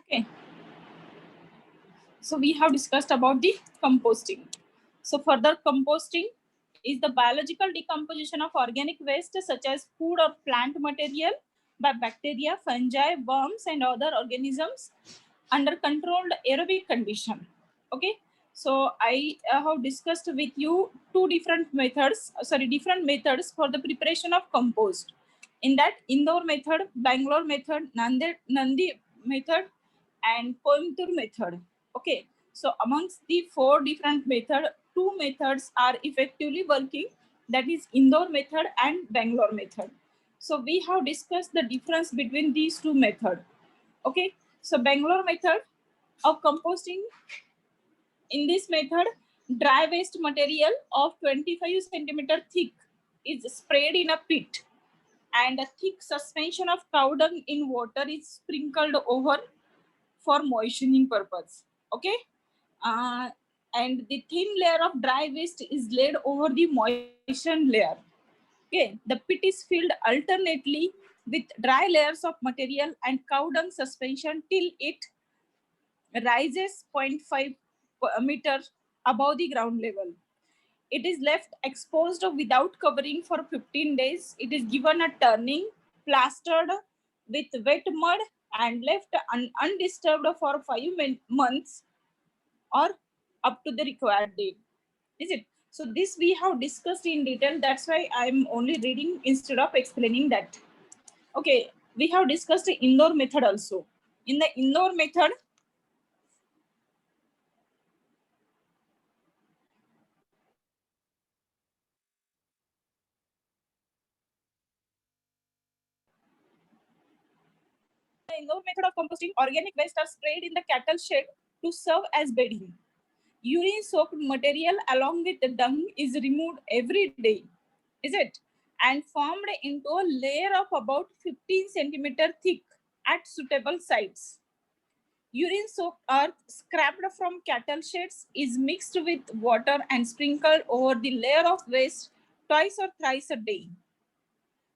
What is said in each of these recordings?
Okay. So we have discussed about the composting. So further composting is the biological decomposition of organic waste such as food or plant material by bacteria, fungi, worms, and other organisms under controlled aerobic condition. Okay. So I have discussed with you different methods for the preparation of compost. In that, Indore method, Bangalore method, Nandi method, and Coimbatore method. Okay, so amongst the 4 different methods, 2 methods are effectively working, that is Indore method and Bangalore method. So we have discussed the difference between these 2 methods. Okay, so Bangalore method of composting, in this method, dry waste material of 25 centimeter thick is sprayed in a pit and a thick suspension of cow dung in water is sprinkled over for moistening purpose. Okay, uh, and the thin layer of dry waste is laid over the moistened layer. Okay, the pit is filled alternately with dry layers of material and cow dung suspension till it rises 0.5 meter above the ground level. It is left exposed without covering for 15 days. It is given a turning, plastered with wet mud, and left undisturbed for 5 months or up to the required date. Is it? So this we have discussed in detail. That's why I'm only reading instead of explaining that. Okay, we have discussed the Indore method also. In the Indore method, the Indore method of composting, organic waste are sprayed in the cattle shed to serve as bedding. Urine soaked material along with the dung is removed every day, is it? And formed into a layer of about 15 centimeter thick at suitable sites. Urine soaked earth scraped from cattle sheds is mixed with water and sprinkled over the layer of waste twice or thrice a day.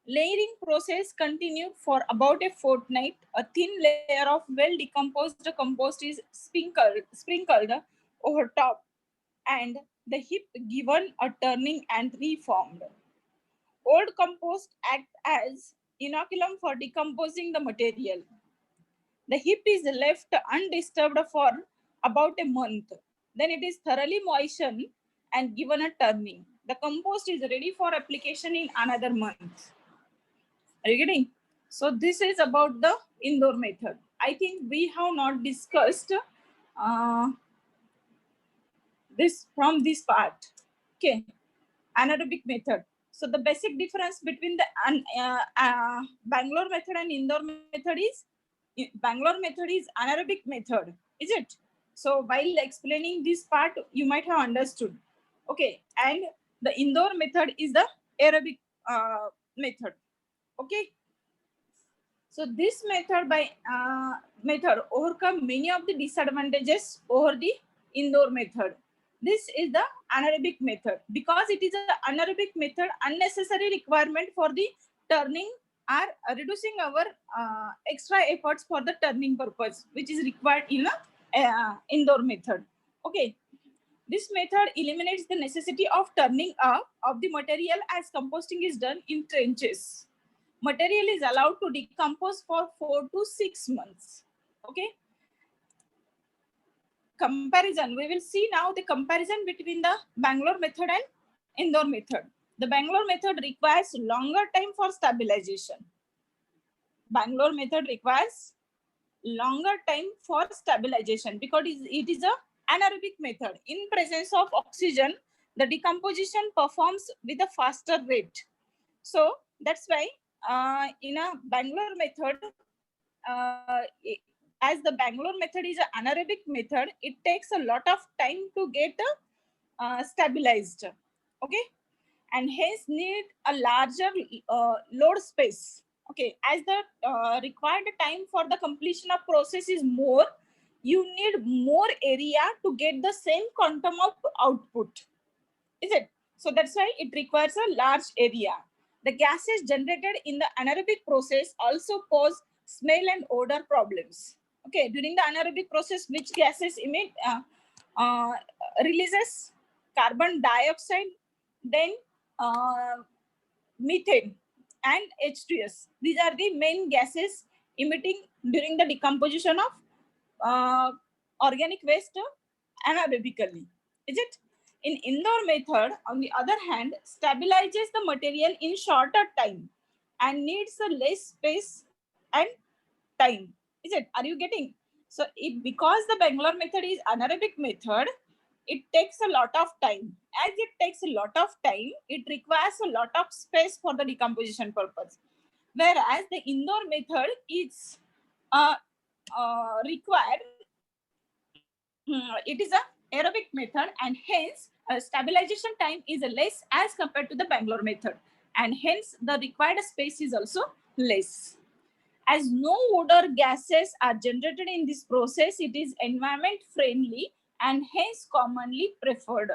Layering process continued for about a fortnight. A thin layer of well decomposed compost is sprinkled over top and the heap given a turning and reformed. Old compost act as inoculum for decomposing the material. The heap is left undisturbed for about a month. Then it is thoroughly moistened and given a turning. The compost is ready for application in another month. Are you getting? So this is about the Indore method. I think we have not discussed this from this part. Okay, anaerobic method. So the basic difference between the Bangalore method and Indore method is Bangalore method is anaerobic method, is it? So while explaining this part, you might have understood. Okay, and the Indore method is the aerobic method. Okay. So this method overcome many of the disadvantages over the Indore method. This is the anaerobic method. Because it is an anaerobic method, unnecessary requirement for the turning are reducing our extra efforts for the turning purpose, which is required in a Indore method. Okay. This method eliminates the necessity of turning up of the material as composting is done in trenches. Material is allowed to decompose for 4 to 6 months. Okay. Comparison. We will see now the comparison between the Bangalore method and Indore method. The Bangalore method requires longer time for stabilization. Bangalore method requires longer time for stabilization because it is a anaerobic method. In presence of oxygen, the decomposition performs with a faster rate. So that's why in a Bangalore method, as the Bangalore method is an anaerobic method, it takes a lot of time to get stabilized. Okay, and hence need a larger load space. Okay, as the required time for the completion of process is more, you need more area to get the same quantum of output. Is it? So that's why it requires a large area. The gases generated in the anaerobic process also cause smell and odor problems. Okay, during the anaerobic process, which gases emit uh, releases carbon dioxide, then methane and H2S. These are the main gases emitting during the decomposition of organic waste anaerobically. Is it? In indoor method, on the other hand, stabilizes the material in shorter time and needs a less space and time. Is it? Are you getting? So if, because the Bangalore method is anaerobic method, it takes a lot of time. As it takes a lot of time, it requires a lot of space for the decomposition purpose. Whereas the indoor method is required, it is a aerobic method, and hence stabilization time is less as compared to the Bangalore method, and hence the required space is also less. As no odor gases are generated in this process, it is environment friendly and hence commonly preferred.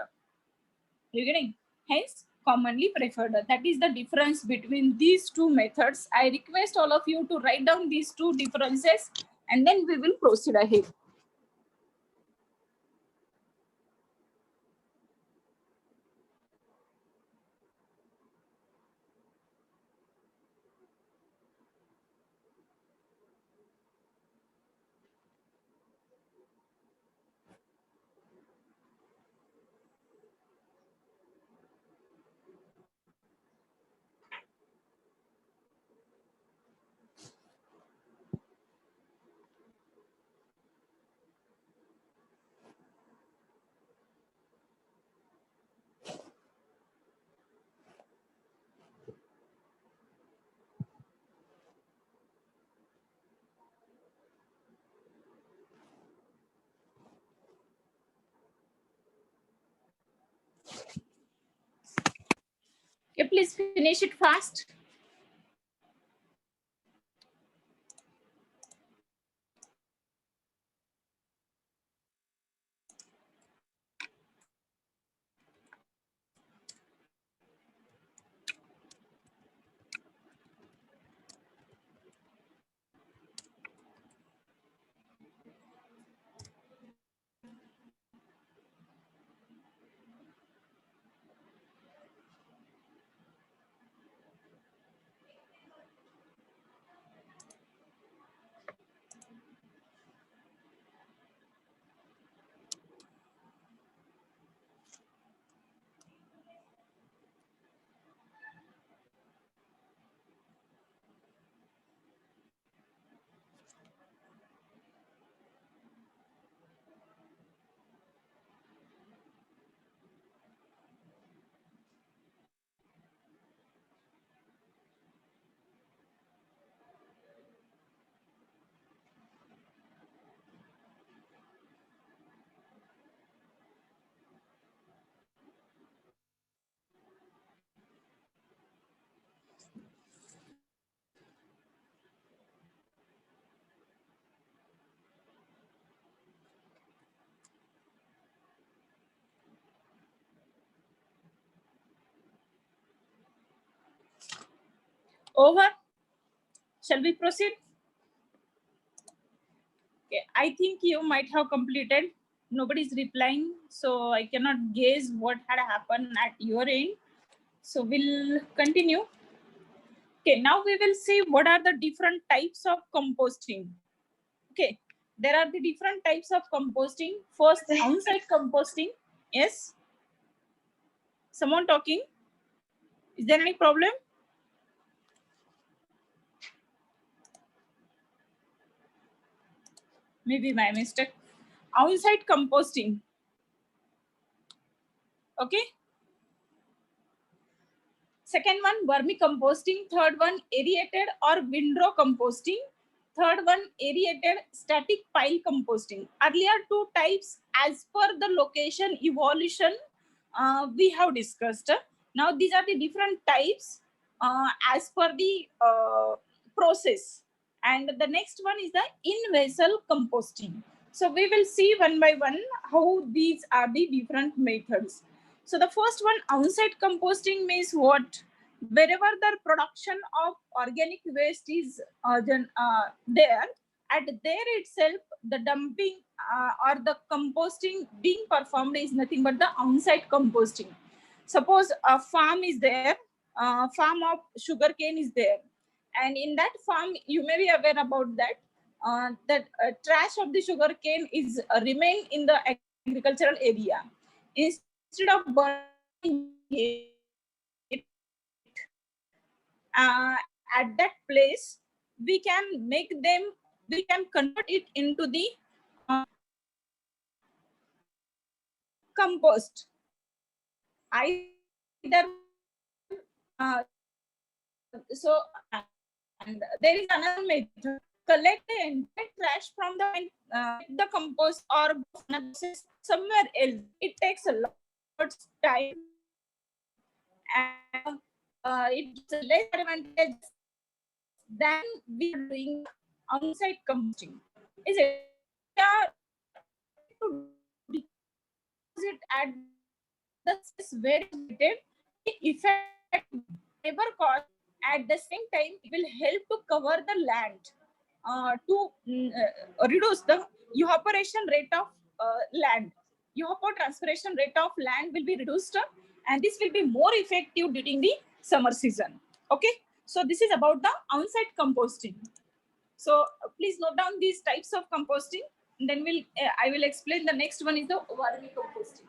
You getting? Hence commonly preferred. That is the difference between these two methods. I request all of you to write down these two differences and then we will proceed ahead. Okay, please finish it fast. Over. Shall we proceed? Okay, I think you might have completed. Nobody's replying, so I cannot guess what had happened at your end. So we'll continue. Okay, now we will see what are the different types of composting. Okay, there are the different types of composting. First, on-site composting. Yes. Someone talking? Is there any problem? Maybe my mistake. On-site composting. Okay. Second one, vermicomposting. Third one, aerated or windrow composting. Third one, aerated static pile composting. Earlier two types as per the location evolution we have discussed. Now these are the different types as per the process. And the next one is the in-vessel composting. So we will see one by one how these are the different methods. So the first one, on-site composting means what? Wherever the production of organic waste is there, at there itself, the dumping or the composting being performed is nothing but the on-site composting. Suppose a farm is there, farm of sugarcane is there, and in that farm, you may be aware about that, trash of the sugarcane is remain in the agricultural area. Instead of burning it, at that place, we can make them, we can convert it into the compost. Either so, and there is another method: collect the entire trash from the compost or somewhere else. It takes a lot of time, and it's less advantage than we are doing on-site composting. Is it? To deposit at the space where it's located, the effect labor cost. At the same time, it will help to cover the land, to reduce the evaporation rate of land. Evapotranspiration rate of land will be reduced, and this will be more effective during the summer season. Okay, so this is about the on-site composting. So please note down these types of composting. Then I will explain. The next one is the vermicomposting.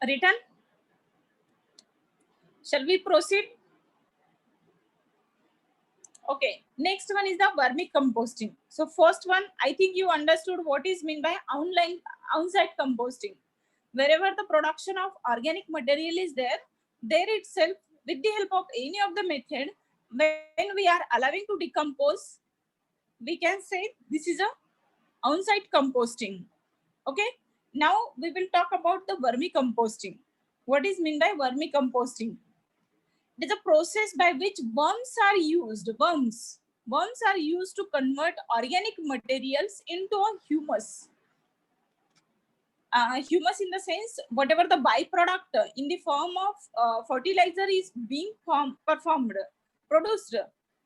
Written? Shall we proceed? Okay, next one is the vermicomposting. So first one, I think you understood what is meant by on-site composting. Wherever the production of organic material is there, there itself, with the help of any of the method, when we are allowing to decompose, we can say this is a on-site composting. Okay, now we will talk about the vermicomposting. What is meant by vermicomposting? It is a process by which worms are used. Worms are used to convert organic materials into a humus. Humus in the sense, whatever the byproduct in the form of fertilizer is being produced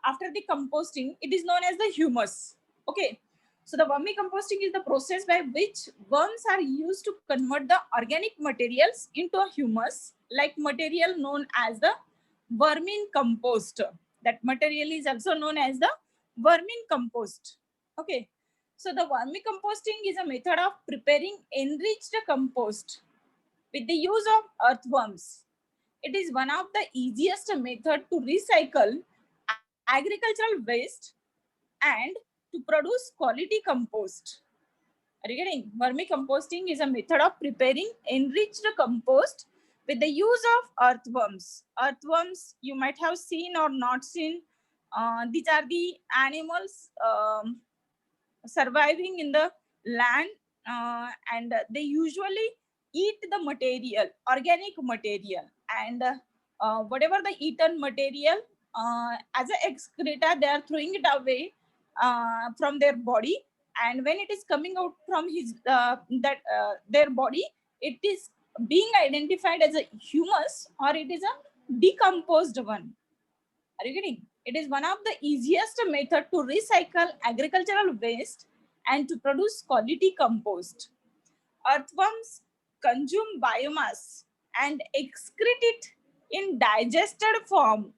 after the composting, it is known as the humus. Okay. So the vermicomposting is the process by which worms are used to convert the organic materials into a humus, like material known as the vermin compost. That material is also known as the vermin compost. Okay. So the vermicomposting is a method of preparing enriched compost with the use of earthworms. It is one of the easiest method to recycle agricultural waste and to produce quality compost. Are you getting? Vermicomposting is a method of preparing enriched compost with the use of earthworms. Earthworms, you might have seen or not seen. These are the animals surviving in the land, and they usually eat the material, organic material, and whatever the eaten material, as an excreta, they are throwing it away from their body, and when it is coming out from their body, it is being identified as a humus or it is a decomposed one. Are you getting? It is one of the easiest method to recycle agricultural waste and to produce quality compost. Earthworms consume biomass and excrete it in digested form,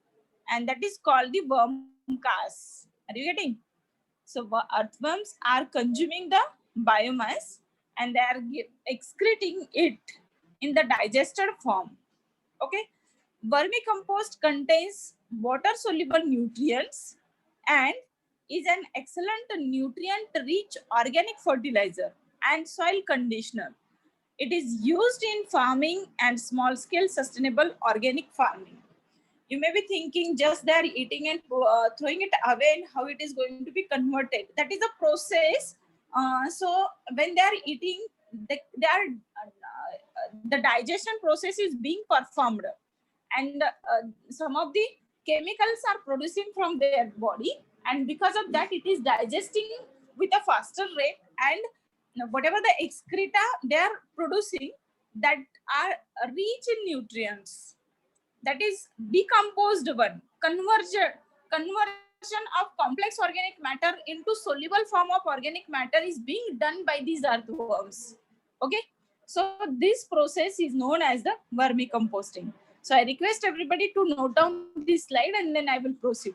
and that is called the worm cast. Are you getting? So earthworms are consuming the biomass and they are excreting it in the digested form. Okay. Vermicompost contains water soluble nutrients and is an excellent nutrient rich organic fertilizer and soil conditioner. It is used in farming and small scale sustainable organic farming. You may be thinking just they're eating and throwing it away and how it is going to be converted. That is a process. So when they are eating, the digestion process is being performed, and some of the chemicals are producing from their body, and because of that it is digesting with a faster rate, and whatever the excreta they are producing that are rich in nutrients, that is decomposed one. Conversion of complex organic matter into soluble form of organic matter is being done by these earthworms. Okay, so this process is known as the vermicomposting. So I request everybody to note down this slide and then I will proceed.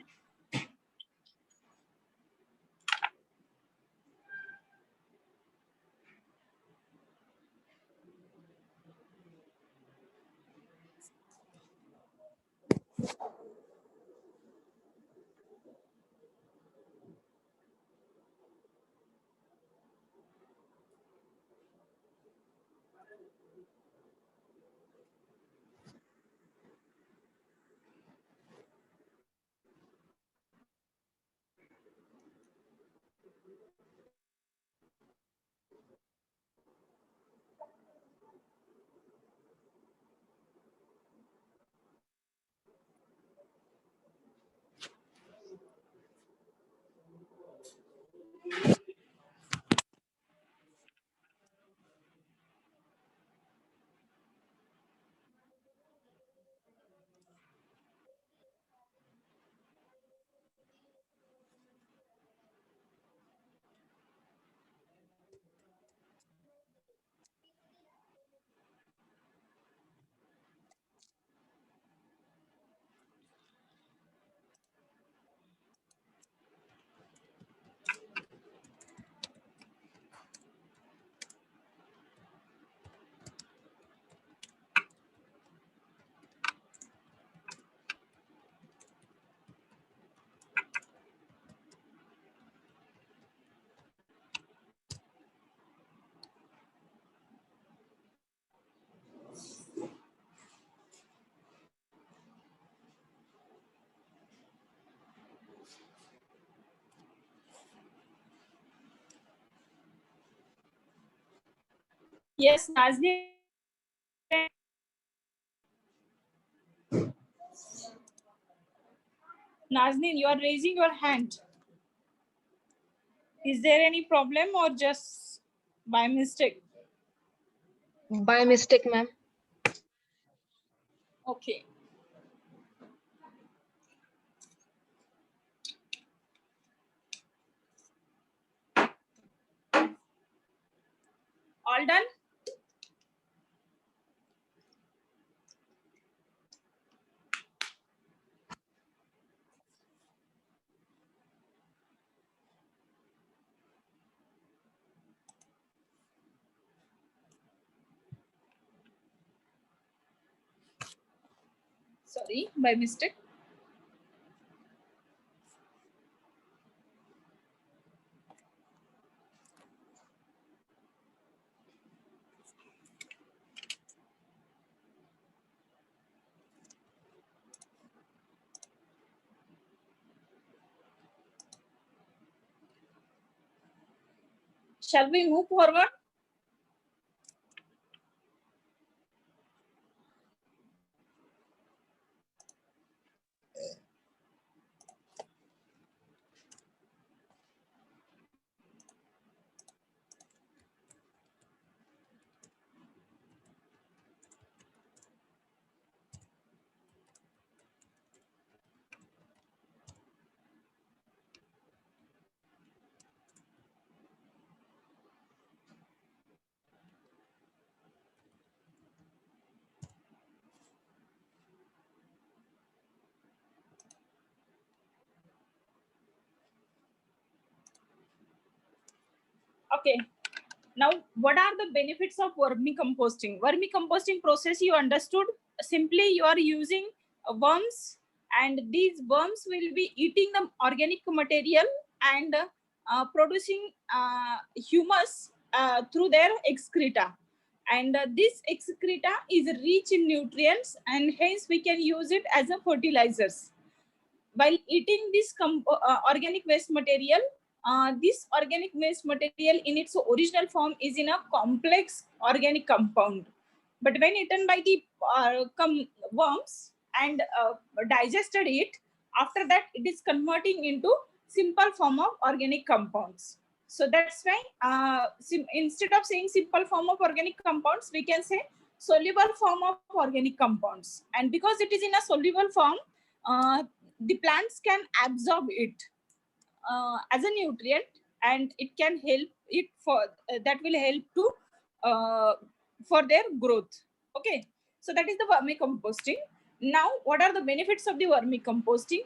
Yes, Nazneen. Nazneen, you are raising your hand. Is there any problem or just by mistake? By mistake, ma'am. Okay. All done? Sorry, by mistake. Shall we move forward? Okay. Now, what are the benefits of vermicomposting? Vermicomposting process, you understood. Simply, you are using worms, and these worms will be eating the organic material and producing humus through their excreta. And this excreta is rich in nutrients, and hence we can use it as a fertilizers. While eating this organic waste material, this organic waste material in its original form is in a complex organic compound. But when eaten by the worms and digested it, after that it is converting into simple form of organic compounds. So that's why instead of saying simple form of organic compounds, we can say soluble form of organic compounds. And because it is in a soluble form, uh, the plants can absorb it as a nutrient, and it can help it for that will help to for their growth. Okay, so that is the vermicomposting. Now, what are the benefits of the vermicomposting?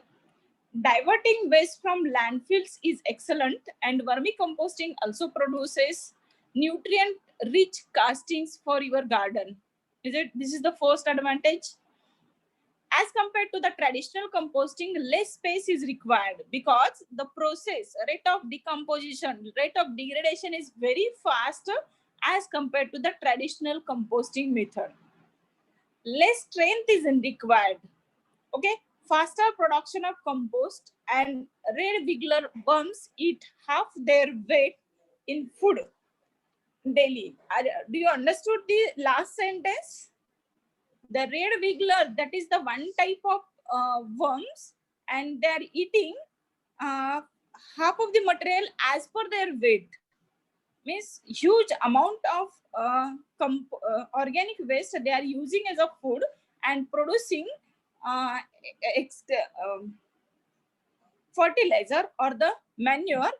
Diverting waste from landfills is excellent, and vermicomposting also produces nutrient rich castings for your garden. Is it? This is the first advantage. As compared to the traditional composting, less space is required because the process rate of decomposition, rate of degradation is very fast as compared to the traditional composting method. Less strength is required. Okay, faster production of compost, and red wiggler worms eat half their weight in food daily. Do you understood the last sentence? The red wiggler, that is the one type of worms, and they are eating uh, half of the material as per their weight. Means huge amount of organic waste they are using as a food and producing uh, um, fertilizer or the manure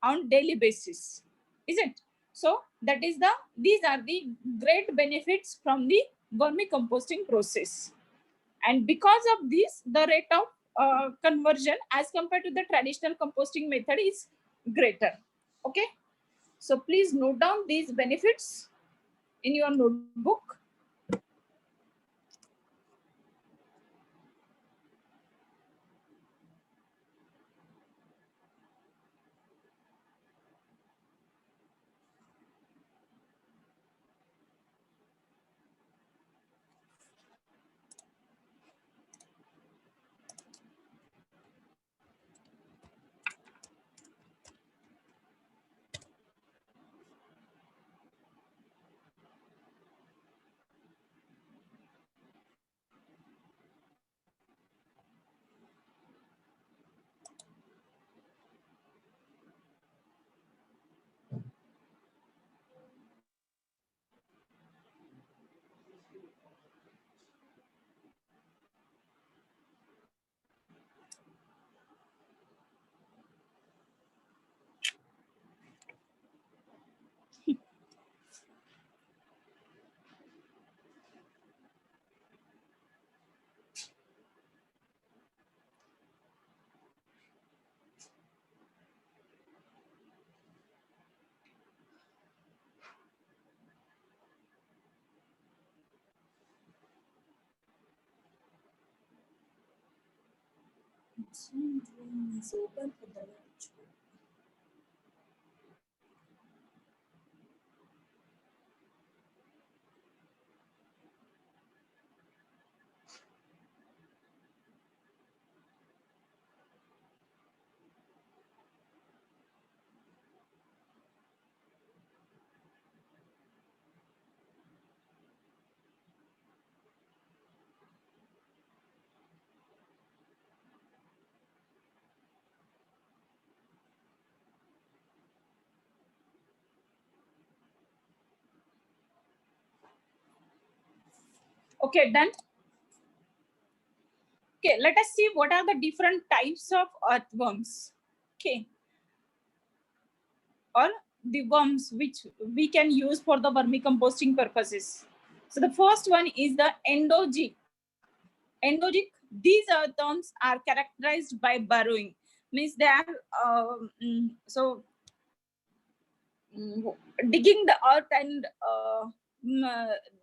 on daily basis, is it? So that is the, these are the great benefits from the vermicomposting process. And because of this, the rate of conversion as compared to the traditional composting method is greater. Okay, so please note down these benefits in your notebook. Okay, done. Okay, let us see what are the different types of earthworms. Okay, or the worms which we can use for the vermicomposting purposes. So the first one is the endogic. Endogic, these earthworms are characterized by burrowing. Means they are so digging the earth and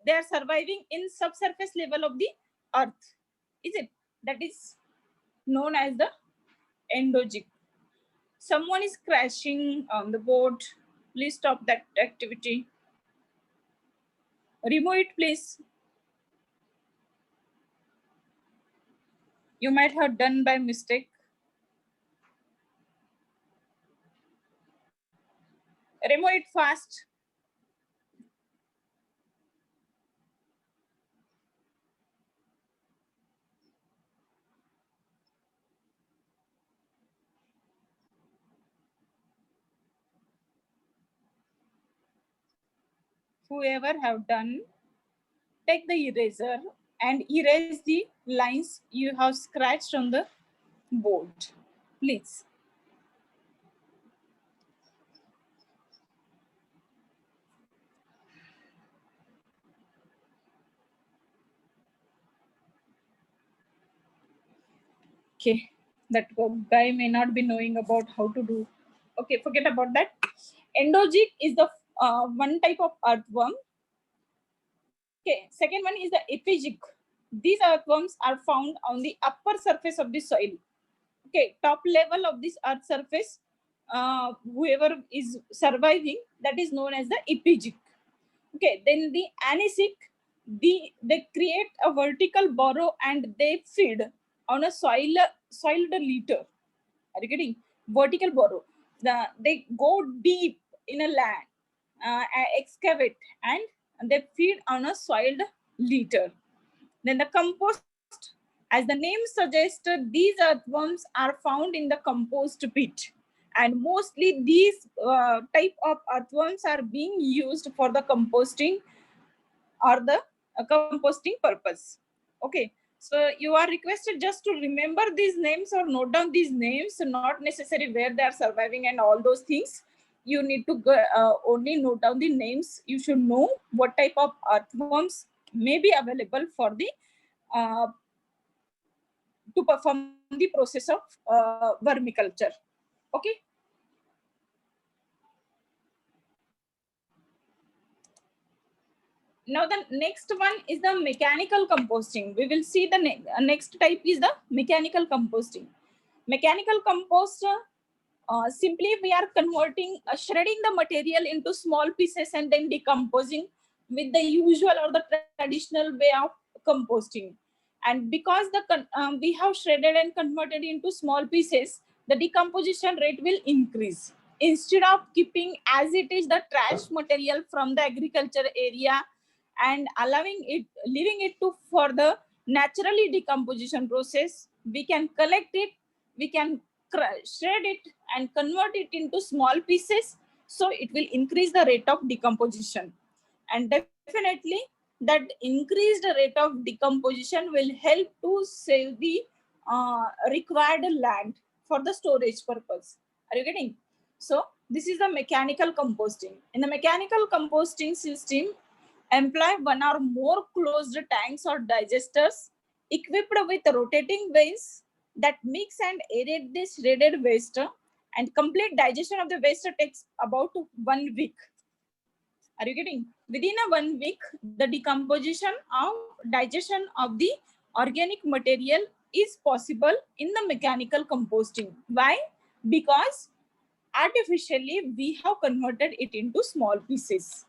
they are surviving in subsurface level of the earth. Is it? That is known as the endogic. Someone is crashing on the boat. Please stop that activity. Remove it, please. You might have done by mistake. Remove it fast. Whoever have done, take the eraser and erase the lines you have scratched on the board, please. Okay, that guy may not be knowing about how to do. Okay, forget about that. Endogic is the one type of earthworm. Okay, second one is the epigic. These earthworms are found on the upper surface of the soil. Okay, top level of this earth surface, whoever is surviving, that is known as the epigic. Okay, then the anisic, they create a vertical burrow and they feed on a soiled litter. Are you getting? Vertical burrow. They go deep in a land, excavate, and they feed on a soiled litter. Then the compost, as the name suggests, these earthworms are found in the compost pit. And mostly these type of earthworms are being used for the composting or the composting purpose. Okay, so you are requested just to remember these names or note down these names, not necessarily where they are surviving and all those things. You need to go, only note down the names. You should know what type of earthworms may be available for the to perform the process of vermiculture. Okay. Now the next one is the mechanical composting. We will see the next type is the mechanical composting. Mechanical compost, simply we are converting, shredding the material into small pieces and then decomposing with the usual or the traditional way of composting. And because we have shredded and converted into small pieces, the decomposition rate will increase. Instead of keeping as it is the trash material from the agriculture area and leaving it to for the naturally decomposition process, we can collect it, we can shred it and convert it into small pieces, so it will increase the rate of decomposition. And definitely that increased rate of decomposition will help to save the required land for the storage purpose. Are you getting? So this is the mechanical composting. In the mechanical composting system, employ one or more closed tanks or digesters equipped with rotating vanes that mix and aerate the shredded waste, and complete digestion of the waste takes about 1 week. Are you getting? Within a 1 week, the decomposition of digestion of the organic material is possible in the mechanical composting. Why? Because artificially we have converted it into small pieces.